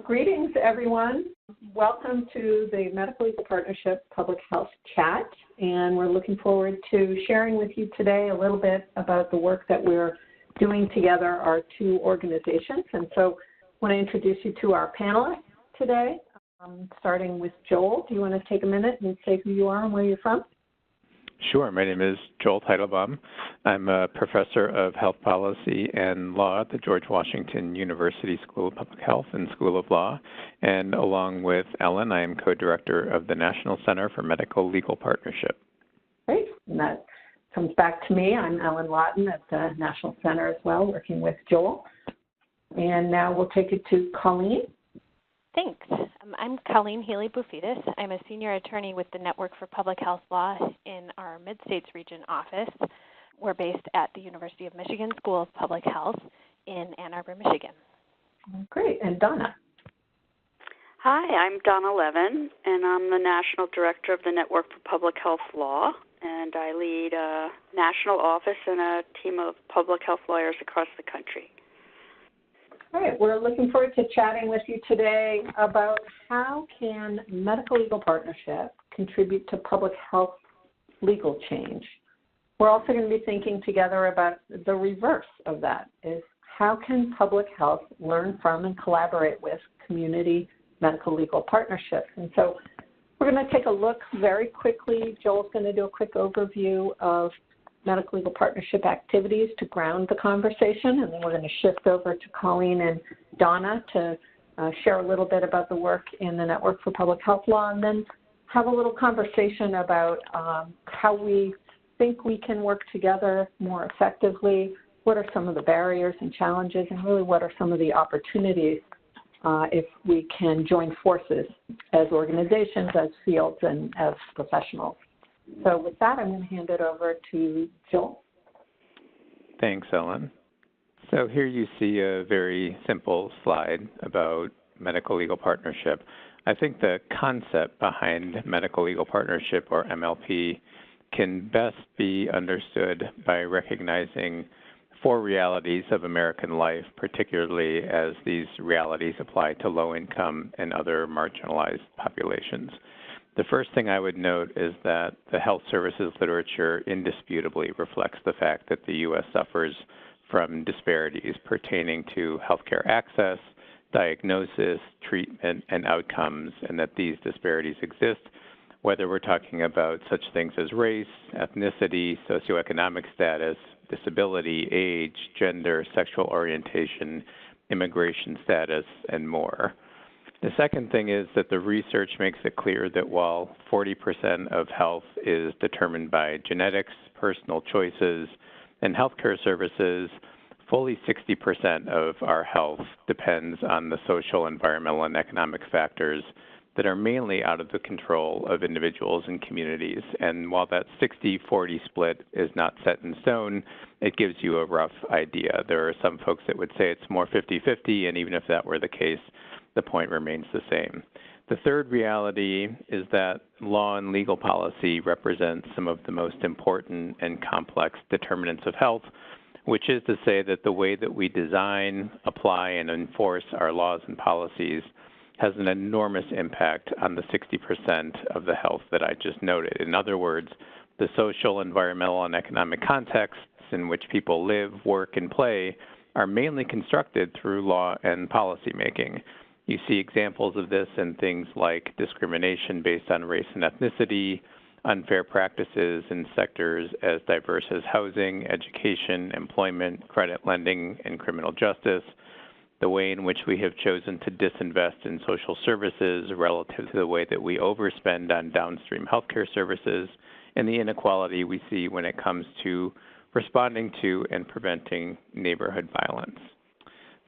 Greetings, everyone. Welcome to the Medical Legal Partnership Public Health Chat, and we're looking forward to sharing with you today a little bit about the work that we're doing together, our two organizations. And so I want to introduce you to our panelists today, starting with Joel. Do you want to take a minute and say who you are and where you're from? Sure. My name is Joel Teitelbaum. I'm a professor of health policy and law at the George Washington University School of Public Health and School of Law. And along with Ellen, I am co-director of the National Center for Medical Legal Partnership. Great. And that comes back to me. I'm Ellen Lawton at the National Center as well, working with Joel. And now we'll take it to Colleen. Thanks. I'm Colleen Healy-Boufides. I'm a senior attorney with the Network for Public Health Law in our Mid-States Region office. We're based at the University of Michigan School of Public Health in Ann Arbor, Michigan. Great. And Donna. Hi, I'm Donna Levin, and I'm the National Director of the Network for Public Health Law, and I lead a national office and a team of public health lawyers across the country. All right, we're looking forward to chatting with you today about how can medical legal partnership contribute to public health legal change. We're also going to be thinking together about the reverse of that, is how can public health learn from and collaborate with community medical legal partnerships. And so we're going to take a look very quickly. Joel's going to do a quick overview of medical legal partnership activities to ground the conversation, and then we're going to shift over to Colleen and Donna to share a little bit about the work in the Network for Public Health Law, and then have a little conversation about how we think we can work together more effectively, what are some of the barriers and challenges, and really what are some of the opportunities if we can join forces as organizations, as fields, and as professionals. So with that, I'm going to hand it over to Joel. Thanks, Ellen. So here you see a very simple slide about medical legal partnership. I think the concept behind medical legal partnership, or MLP, can best be understood by recognizing four realities of American life, particularly as these realities apply to low-income and other marginalized populations. The first thing I would note is that the health services literature indisputably reflects the fact that the U.S. suffers from disparities pertaining to healthcare access, diagnosis, treatment, and outcomes, and that these disparities exist, whether we're talking about such things as race, ethnicity, socioeconomic status, disability, age, gender, sexual orientation, immigration status, and more. The second thing is that the research makes it clear that while 40% of health is determined by genetics, personal choices, and healthcare services, fully 60% of our health depends on the social, environmental, and economic factors that are mainly out of the control of individuals and communities. And while that 60-40 split is not set in stone, it gives you a rough idea. There are some folks that would say it's more 50-50, and even if that were the case, the point remains the same. The third reality is that law and legal policy represent some of the most important and complex determinants of health, which is to say that the way that we design, apply, and enforce our laws and policies has an enormous impact on the 60% of the health that I just noted. In other words, the social, environmental, and economic contexts in which people live, work, and play are mainly constructed through law and policy making. You see examples of this in things like discrimination based on race and ethnicity, unfair practices in sectors as diverse as housing, education, employment, credit lending, and criminal justice, the way in which we have chosen to disinvest in social services relative to the way that we overspend on downstream healthcare services, and the inequality we see when it comes to responding to and preventing neighborhood violence.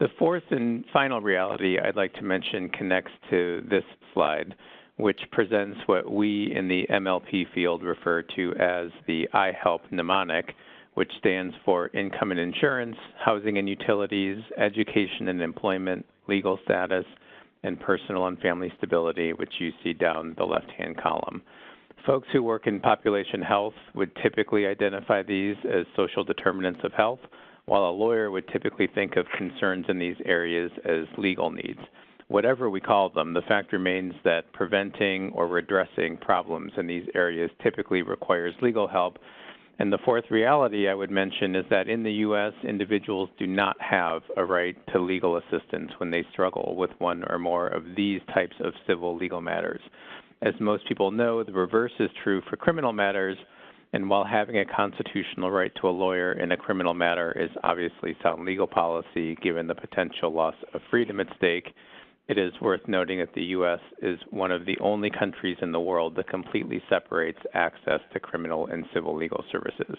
The fourth and final reality I'd like to mention connects to this slide, which presents what we in the MLP field refer to as the I Help mnemonic, which stands for income and insurance, housing and utilities, education and employment, legal status, and personal and family stability, which you see down the left-hand column. Folks who work in population health would typically identify these as social determinants of health, while a lawyer would typically think of concerns in these areas as legal needs. whatever we call them, the fact remains that preventing or redressing problems in these areas typically requires legal help. And the fourth reality I would mention is that in the U.S., individuals do not have a right to legal assistance when they struggle with one or more of these types of civil legal matters. As most people know, the reverse is true for criminal matters, and while having a constitutional right to a lawyer in a criminal matter is obviously sound legal policy given the potential loss of freedom at stake, it is worth noting that the U.S. is one of the only countries in the world that completely separates access to criminal and civil legal services.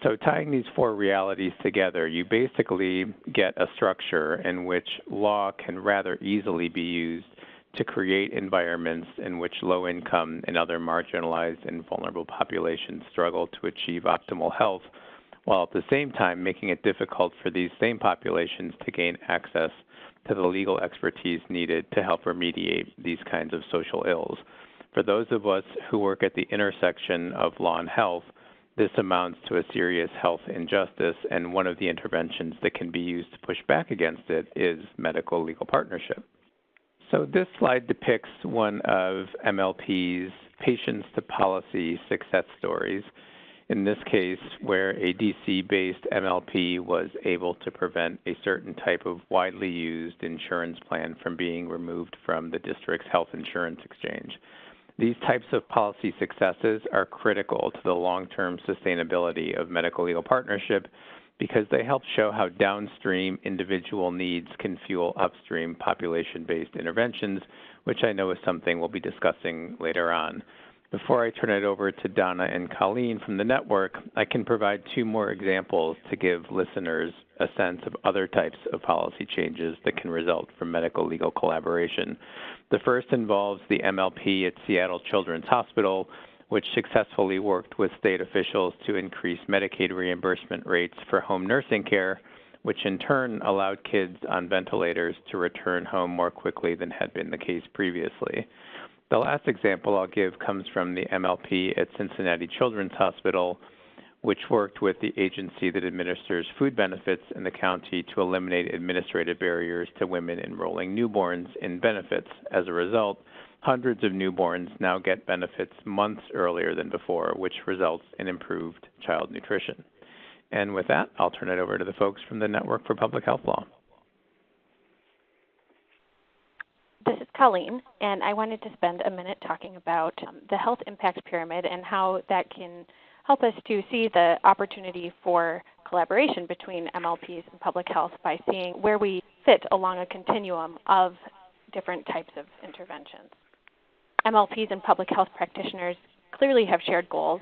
So tying these four realities together, you basically get a structure in which law can rather easily be used to create environments in which low-income and other marginalized and vulnerable populations struggle to achieve optimal health, while at the same time making it difficult for these same populations to gain access to the legal expertise needed to help remediate these kinds of social ills. For those of us who work at the intersection of law and health, this amounts to a serious health injustice, and one of the interventions that can be used to push back against it is medical legal partnership. So this slide depicts one of MLP's patients to policy success stories. In this case, where a DC-based MLP was able to prevent a certain type of widely used insurance plan from being removed from the district's health insurance exchange. These types of policy successes are critical to the long-term sustainability of medical legal partnership because they help show how downstream individual needs can fuel upstream population-based interventions, which I know is something we'll be discussing later on. Before I turn it over to Donna and Colleen from the network, I can provide two more examples to give listeners a sense of other types of policy changes that can result from medical legal collaboration. The first involves the MLP at Seattle Children's Hospital, which successfully worked with state officials to increase Medicaid reimbursement rates for home nursing care, which in turn allowed kids on ventilators to return home more quickly than had been the case previously. The last example I'll give comes from the MLP at Cincinnati Children's Hospital, which worked with the agency that administers food benefits in the county to eliminate administrative barriers to women enrolling newborns in benefits. As a result, hundreds of newborns now get benefits months earlier than before, which results in improved child nutrition. And with that, I'll turn it over to the folks from the Network for Public Health Law. This is Colleen, and I wanted to spend a minute talking about the health impact pyramid and how that can help us to see the opportunity for collaboration between MLPs and public health by seeing where we fit along a continuum of different types of interventions. MLPs and public health practitioners clearly have shared goals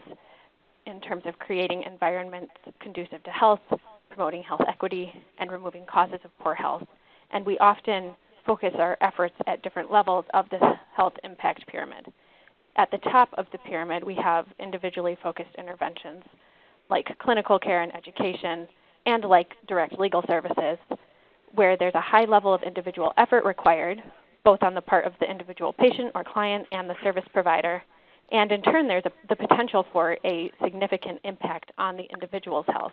in terms of creating environments conducive to health, promoting health equity, and removing causes of poor health. And we often focus our efforts at different levels of this health impact pyramid. At the top of the pyramid, we have individually focused interventions like clinical care and education and like direct legal services, where there's a high level of individual effort required, both on the part of the individual patient or client and the service provider. And in turn, there's the potential for a significant impact on the individual's health.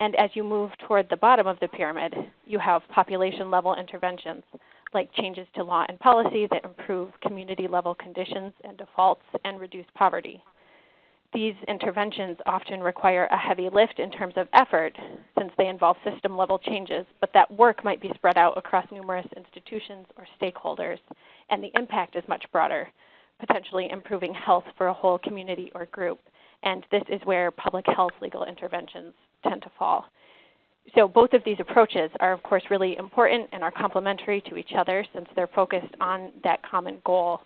And as you move toward the bottom of the pyramid, you have population-level interventions like changes to law and policy that improve community-level conditions and defaults and reduce poverty. These interventions often require a heavy lift in terms of effort since they involve system-level changes, but that work might be spread out across numerous institutions or stakeholders, and the impact is much broader, potentially improving health for a whole community or group. And this is where public health legal interventions tend to fall. So both of these approaches are, of course, really important and are complementary to each other since they're focused on that common goal.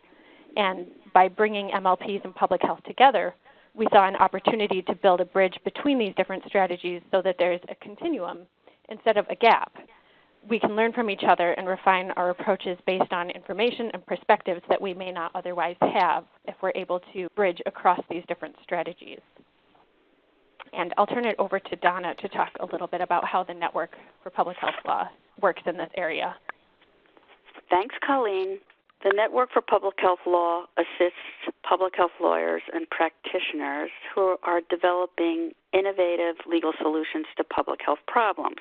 And by bringing MLPs and public health together, we saw an opportunity to build a bridge between these different strategies so that there's a continuum instead of a gap. We can learn from each other and refine our approaches based on information and perspectives that we may not otherwise have if we're able to bridge across these different strategies. And I'll turn it over to Donna to talk a little bit about how the Network for Public Health Law works in this area. Thanks, Colleen. The Network for Public Health Law assists public health lawyers and practitioners who are developing innovative legal solutions to public health problems.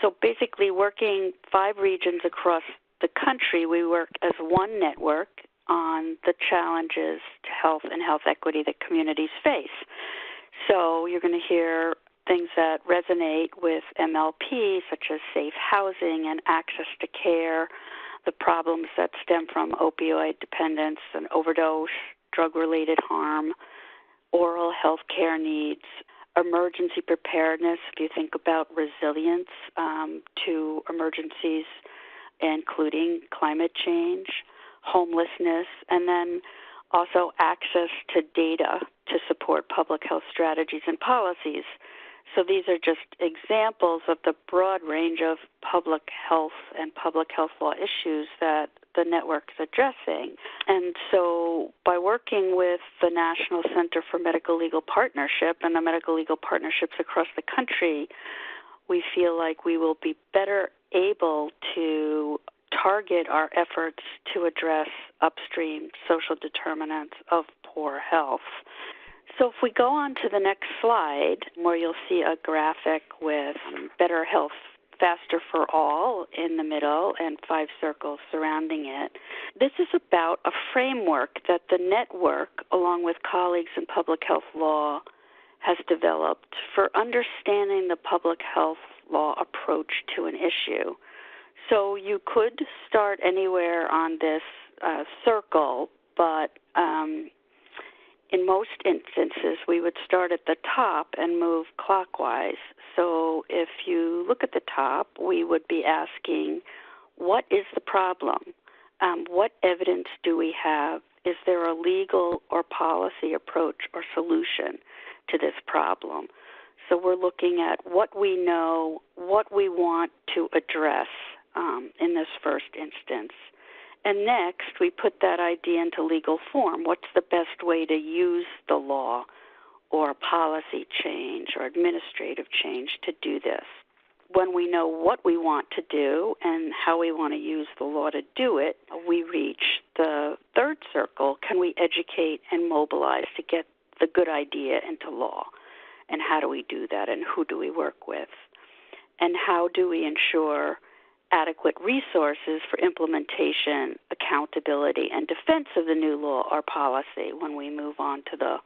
So basically working 5 regions across the country, we work as one network on the challenges to health and health equity that communities face. So you're going to hear things that resonate with MLPs, such as safe housing and access to care, the problems that stem from opioid dependence and overdose, drug-related harm, oral health care needs, emergency preparedness, if you think about resilience to emergencies, including climate change, homelessness, and then also access to data to support public health strategies and policies. So these are just examples of the broad range of public health and public health law issues that the network is addressing. And so by working with the National Center for Medical Legal Partnership and the medical legal partnerships across the country, we feel like we will be better able to target our efforts to address upstream social determinants of poor health. So if we go on to the next slide, where you'll see a graphic with better health faster for all in the middle and 5 circles surrounding it, this is about a framework that the network, along with colleagues in public health law, has developed for understanding the public health law approach to an issue. So you could start anywhere on this circle, but in most instances, we would start at the top and move clockwise. So if you look at the top, we would be asking, what is the problem? What evidence do we have? Is there a legal or policy approach or solution to this problem? So we're looking at what we know, what we want to address in this first instance. And next, we put that idea into legal form. What's the best way to use the law or policy change or administrative change to do this? When we know what we want to do and how we want to use the law to do it, we reach the third circle. Can we educate and mobilize to get the good idea into law? And how do we do that? And who do we work with? And how do we ensure adequate resources for implementation, accountability, and defense of the new law or policy when we move on to the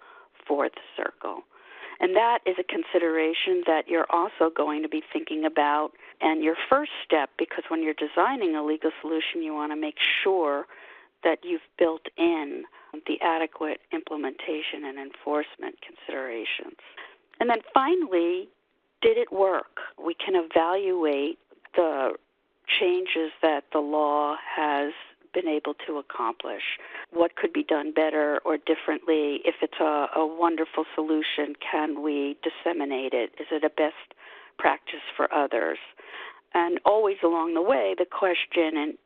fourth circle? And that is a consideration that you're also going to be thinking about and your first step, because when you're designing a legal solution, you want to make sure that you've built in the adequate implementation and enforcement considerations. And then finally, did it work? We can evaluate the changes that the law has been able to accomplish. What could be done better or differently? If it's a wonderful solution, can we disseminate it? Is it a best practice for others? And always along the way, the question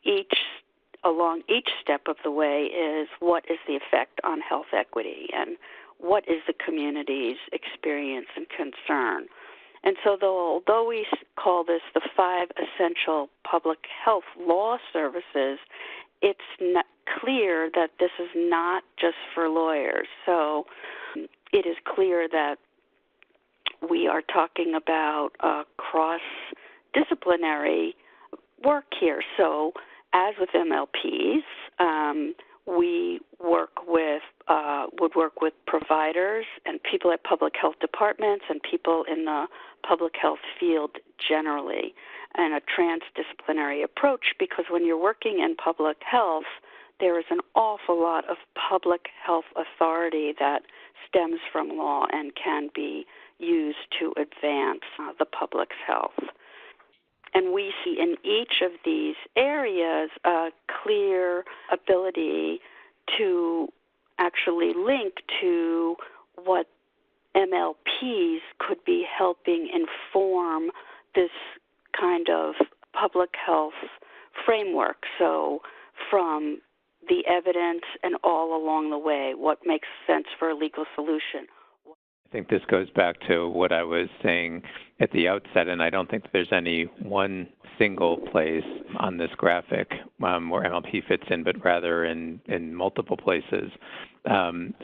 along each step of the way is, what is the effect on health equity, and what is the community's experience and concern? And so although we call this the 5 essential public health law services, it's not clear that this is not just for lawyers. So it is clear that we are talking about cross-disciplinary work here. So as with MLPs, we would work with providers and people at public health departments and people in the public health field generally, and a transdisciplinary approach, because when you're working in public health, there is an awful lot of public health authority that stems from law and can be used to advance the public's health. And we see in each of these areas a clear ability to actually link to what MLPs could be helping inform this kind of public health framework. So from the evidence and all along the way, what makes sense for a legal solution. think this goes back to what I was saying at the outset, and I don't think there's any one single place on this graphic where MLP fits in, but rather in multiple places.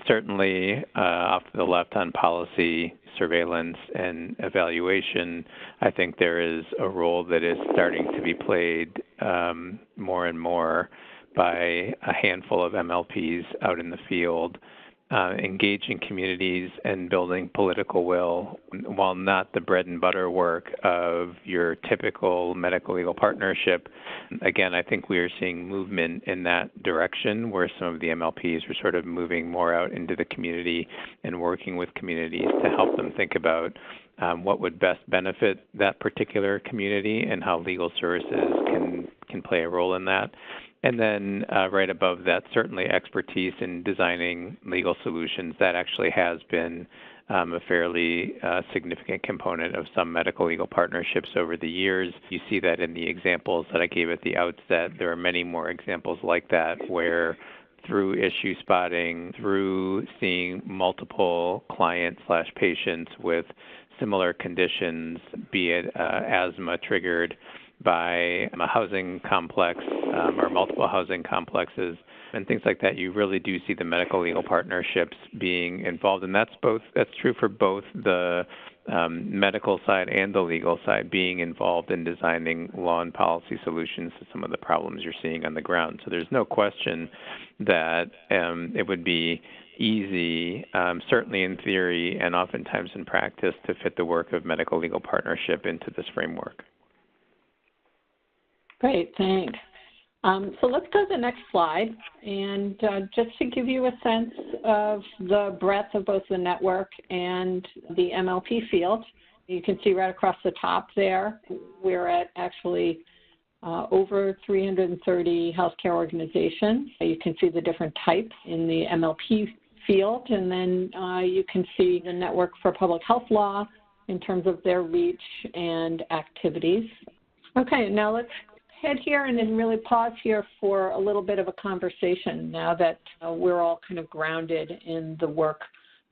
Certainly, off to the left on policy, surveillance, and evaluation, I think there is a role that is starting to be played more and more by a handful of MLPs out in the field, engaging communities and building political will, while not the bread and butter work of your typical medical legal partnership. Again, I think we are seeing movement in that direction where some of the MLPs are sort of moving more out into the community and working with communities to help them think about what would best benefit that particular community and how legal services can play a role in that. And then right above that, certainly expertise in designing legal solutions. That actually has been a fairly significant component of some medical legal partnerships over the years. You see that in the examples that I gave at the outset. There are many more examples like that where through issue spotting, through seeing multiple clients/patients with similar conditions, be it asthma triggered by a housing complex or multiple housing complexes and things like that, you really do see the medical legal partnerships being involved. And that's true for both the medical side and the legal side, being involved in designing law and policy solutions to some of the problems you're seeing on the ground. So there's no question that it would be easy, certainly in theory and oftentimes in practice, to fit the work of medical legal partnership into this framework. Great, thanks. So let's go to the next slide. And just to give you a sense of the breadth of both the network and the MLP field, you can see right across the top there, we're at actually over 330 healthcare organizations. You can see the different types in the MLP field, and then you can see the Network for Public Health Law in terms of their reach and activities. Okay, now let's head here and then really pause here for a little bit of a conversation now that we're all kind of grounded in the work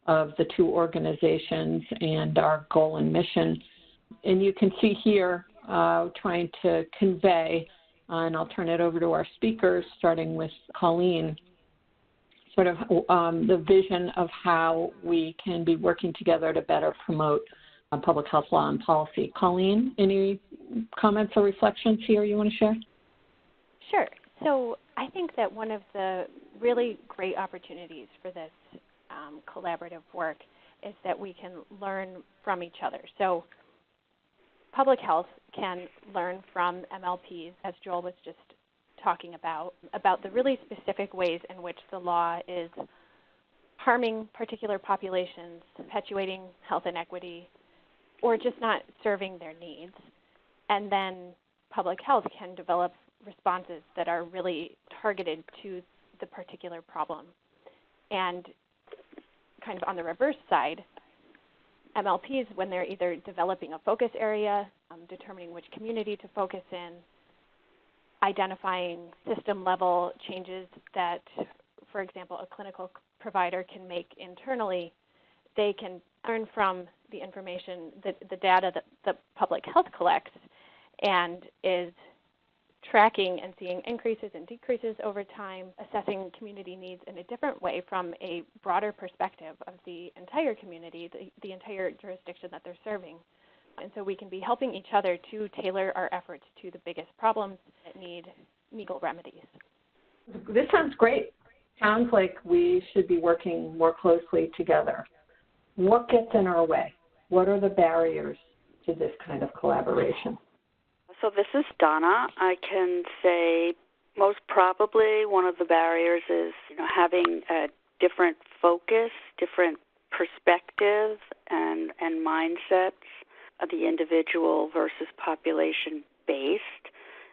of the two organizations and our goal and mission. And you can see here trying to convey, and I'll turn it over to our speakers, starting with Colleen, sort of the vision of how we can be working together to better promote public health law and policy. Colleen, any comments or reflections here you want to share? Sure. So I think that one of the really great opportunities for this collaborative work is that we can learn from each other. So public health can learn from MLPs, as Joel was just talking about the really specific ways in which the law is harming particular populations, perpetuating health inequity, or just not serving their needs. And then public health can develop responses that are really targeted to the particular problem. And kind of on the reverse side, MLPs, when they're either developing a focus area, determining which community to focus in, identifying system-level changes that, for example, a clinical provider can make internally, they can learn from the information, the data that the public health collects and is tracking and seeing increases and decreases over time, assessing community needs in a different way from a broader perspective of the entire community, the entire jurisdiction that they're serving. And so we can be helping each other to tailor our efforts to the biggest problems that need legal remedies. This sounds great. Sounds like we should be working more closely together. What gets in our way? What are the barriers to this kind of collaboration? So this is Donna. I can say most probably one of the barriers is, having a different focus, different perspectives and mindsets of the individual versus population-based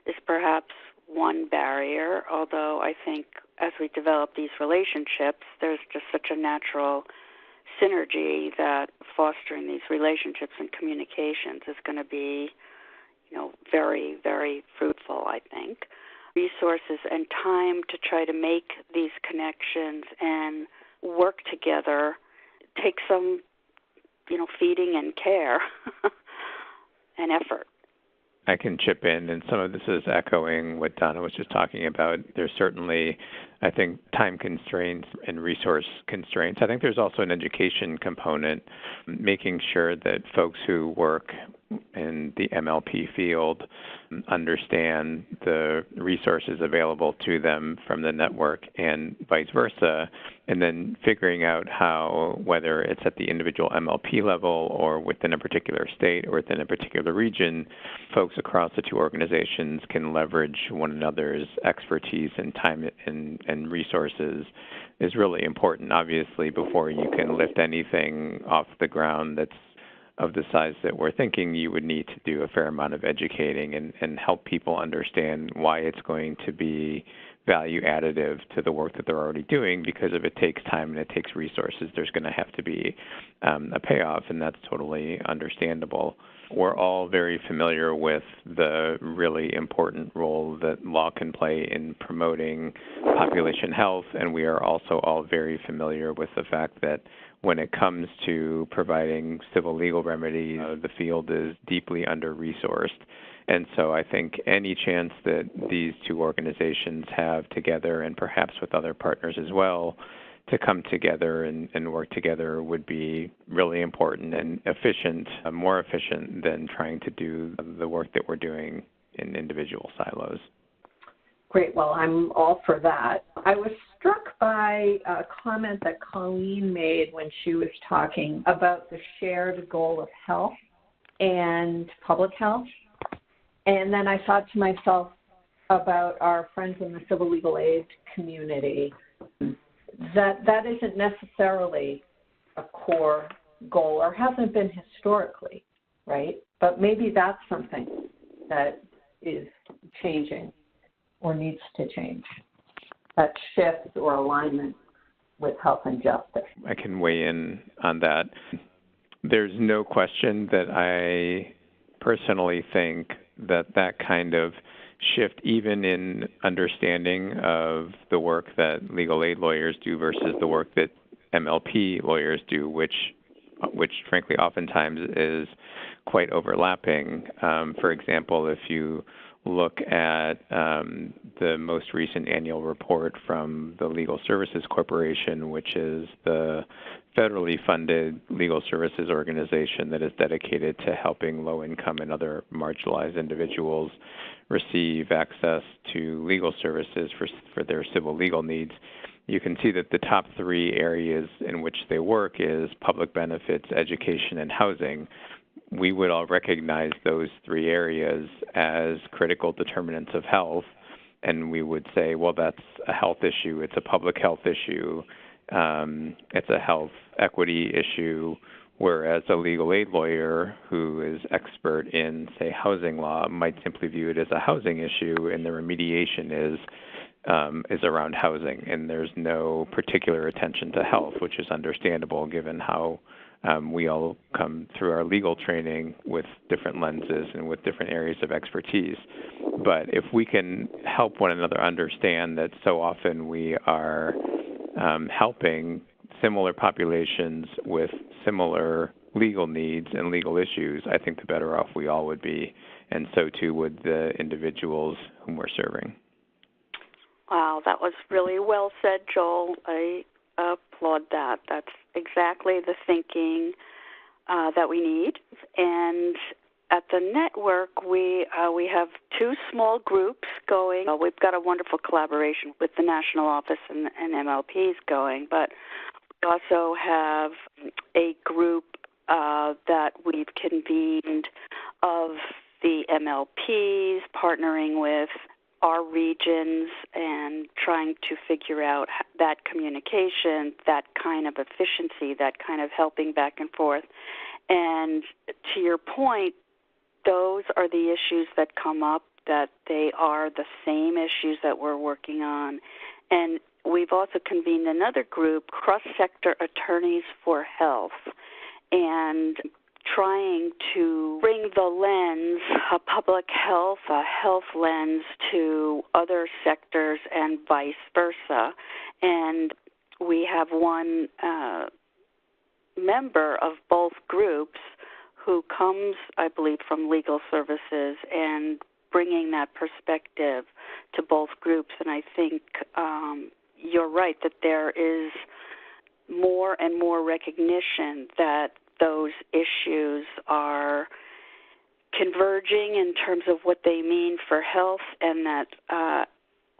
is perhaps one barrier, although I think as we develop these relationships, there's just such a natural synergy that fostering these relationships and communications is going to be, very, very fruitful, I think. Resources and time to try to make these connections and work together take some feeding and care and effort. I can chip in, and some of this is echoing what Donna was just talking about. There's certainly, I think, time constraints and resource constraints. I think there's also an education component, making sure that folks who work in the MLP field understand the resources available to them from the network and vice versa, and then figuring out how, whether it's at the individual MLP level or within a particular state or within a particular region, folks across the two organizations can leverage one another's expertise and time and resources is really important. Obviously, before you can lift anything off the ground that's of the size that we're thinking, you would need to do a fair amount of educating and help people understand why it's going to be value additive to the work that they're already doing, because if it takes time and it takes resources, there's going to have to be a payoff, and that's totally understandable. We're all very familiar with the really important role that law can play in promoting population health, and we are also all very familiar with the fact that when it comes to providing civil legal remedies, the field is deeply under-resourced. And so I think any chance that these two organizations have together, and perhaps with other partners as well, to come together and work together would be really important and efficient, more efficient than trying to do the work that we're doing in individual silos. Great. Well, I'm all for that. I was struck by a comment that Colleen made when she was talking about the shared goal of health and public health. And then I thought to myself about our friends in the civil legal aid community, that isn't necessarily a core goal, or hasn't been historically, right? But maybe that's something that is changing or needs to change, that shift or alignment with health and justice. I can weigh in on that. There's no question that I personally think that kind of shift, even in understanding of the work that legal aid lawyers do versus the work that MLP lawyers do, which frankly oftentimes is quite overlapping. For example, if you look at the most recent annual report from the Legal Services Corporation, which is the federally funded legal services organization that is dedicated to helping low-income and other marginalized individuals receive access to legal services for their civil legal needs, you can see that the top three areas in which they work is public benefits, education, and housing. We would all recognize those three areas as critical determinants of health, and we would say, well, that's a health issue, it's a public health issue, it's a health equity issue, whereas a legal aid lawyer who is expert in, say, housing law might simply view it as a housing issue, and the remediation is around housing, and there's no particular attention to health, which is understandable given how we all come through our legal training with different lenses and with different areas of expertise. But if we can help one another understand that so often we are helping similar populations with similar legal needs and legal issues, I think the better off we all would be, and so too would the individuals whom we're serving. Wow, that was really well said, Joel. I applaud that. That's exactly the thinking that we need. And at the network, we have two small groups going. We've got a wonderful collaboration with the national office and MLPs going, but we also have a group that we've convened of the MLPs partnering with our regions and trying to figure out that communication, that kind of efficiency, that kind of helping back and forth. And to your point, those are the issues that come up, that they are the same issues that we're working on. And we've also convened another group, Cross-Sector Attorneys for Health, and trying to bring the lens, a public health, a health lens to other sectors and vice versa. And we have one member of both groups who comes, I believe, from legal services and bringing that perspective to both groups. And I think you're right that there is more and more recognition that those issues are converging in terms of what they mean for health, and that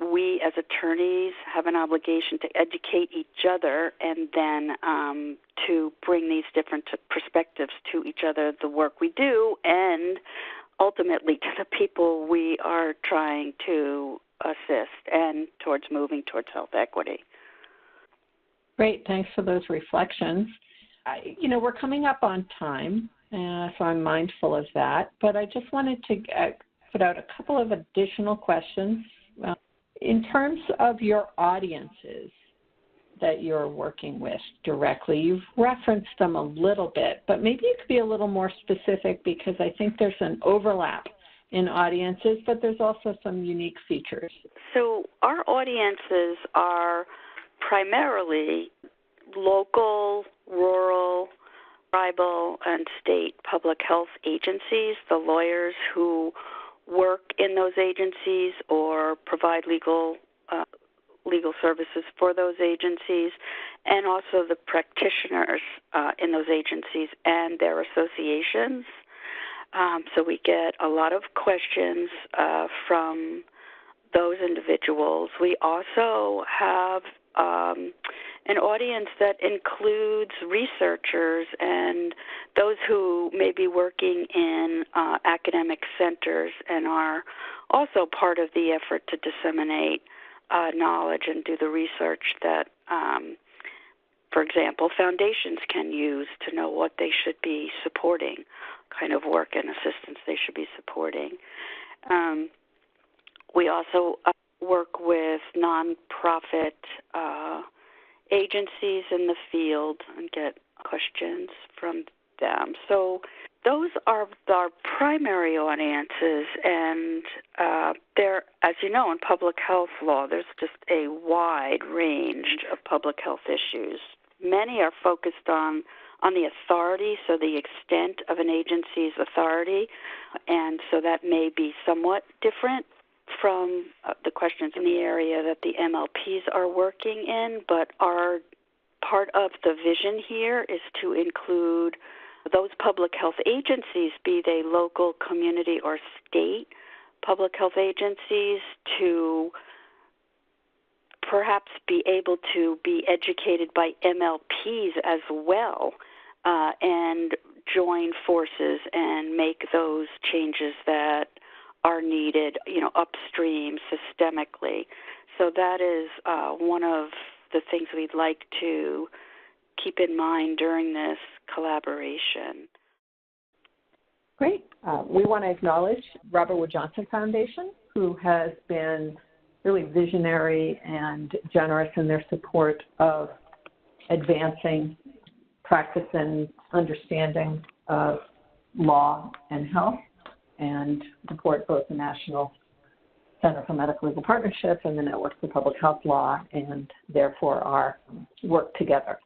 we as attorneys have an obligation to educate each other and then to bring these different perspectives to each other, the work we do, and ultimately to the people we are trying to assist and towards moving towards health equity. Great. Thanks for those reflections. We're coming up on time, so I'm mindful of that, but I just wanted to put out a couple of additional questions. In terms of your audiences that you're working with directly, you've referenced them a little bit, but maybe you could be a little more specific, because I think there's an overlap in audiences, but there's also some unique features. So our audiences are primarily local, rural, tribal, and state public health agencies, the lawyers who work in those agencies or provide legal services for those agencies, and also the practitioners in those agencies and their associations. So we get a lot of questions from those individuals. We also have an audience that includes researchers and those who may be working in academic centers and are also part of the effort to disseminate knowledge and do the research that, for example, foundations can use to know what they should be supporting, kind of work and assistance they should be supporting. We also work with nonprofit agencies in the field and get questions from them. So those are our primary audiences, and there, as you know, in public health law, there's just a wide range of public health issues. Many are focused on the authority, so the extent of an agency's authority, and so that may be somewhat different from the questions in the area that the MLPs are working in, but our part of the vision here is to include those public health agencies, be they local, community, or state public health agencies, to perhaps be able to be educated by MLPs as well, and join forces and make those changes that are needed, upstream, systemically. So that is one of the things we'd like to keep in mind during this collaboration. Great. We want to acknowledge Robert Wood Johnson Foundation, who has been really visionary and generous in their support of advancing practice and understanding of law and health, and support both the National Center for Medical Legal Partnership and the Network for Public Health Law, and therefore our work together.